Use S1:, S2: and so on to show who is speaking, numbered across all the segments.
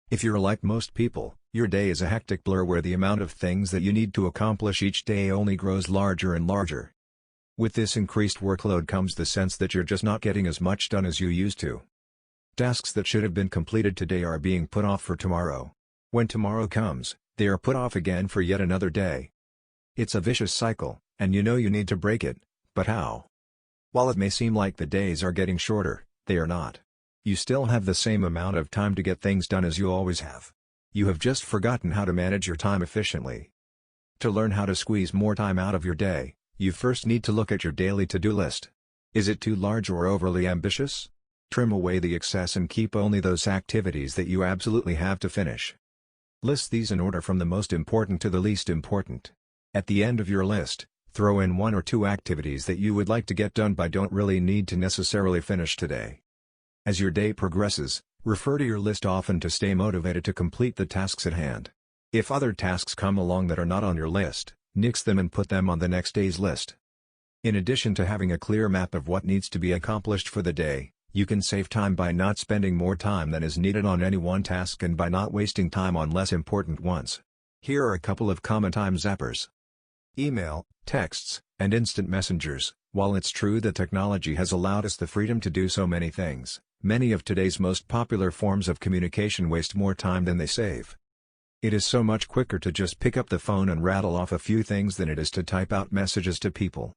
S1: If you're like most people, your day is a hectic blur where the amount of things that you need to accomplish each day only grows larger and larger. With this increased workload comes the sense that you're just not getting as much done as you used to. Tasks that should have been completed today are being put off for tomorrow. When tomorrow comes, they are put off again for yet another day. It's a vicious cycle, and you know you need to break it, but how? While it may seem like the days are getting shorter, they are not. You still have the same amount of time to get things done as you always have. You have just forgotten how to manage your time efficiently. To learn how to squeeze more time out of your day, you first need to look at your daily to-do list. Is it too large or overly ambitious? Trim away the excess and keep only those activities that you absolutely have to finish. List these in order from the most important to the least important. At the end of your list, throw in 1 or 2 activities that you would like to get done but don't really need to necessarily finish today. As your day progresses, refer to your list often to stay motivated to complete the tasks at hand. If other tasks come along that are not on your list, nix them and put them on the next day's list. In addition to having a clear map of what needs to be accomplished for the day, you can save time by not spending more time than is needed on any one task and by not wasting time on less important ones. Here are a couple of common time zappers. Email, texts, and instant messengers. While it's true that technology has allowed us the freedom to do so many things, many of today's most popular forms of communication waste more time than they save. It is so much quicker to just pick up the phone and rattle off a few things than it is to type out messages to people.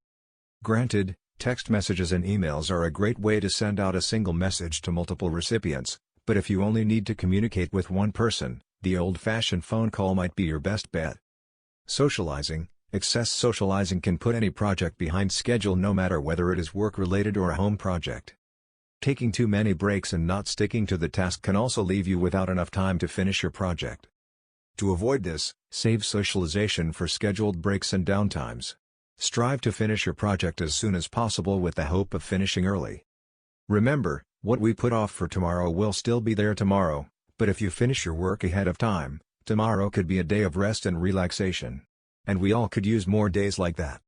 S1: Granted, text messages and emails are a great way to send out a single message to multiple recipients, but if you only need to communicate with one person, the old-fashioned phone call might be your best bet. Socializing. Excess socializing can put any project behind schedule no matter whether it is work-related or a home project. Taking too many breaks and not sticking to the task can also leave you without enough time to finish your project. To avoid this, save socialization for scheduled breaks and downtimes. Strive to finish your project as soon as possible with the hope of finishing early. Remember, what we put off for tomorrow will still be there tomorrow, but if you finish your work ahead of time, tomorrow could be a day of rest and relaxation. And we all could use more days like that.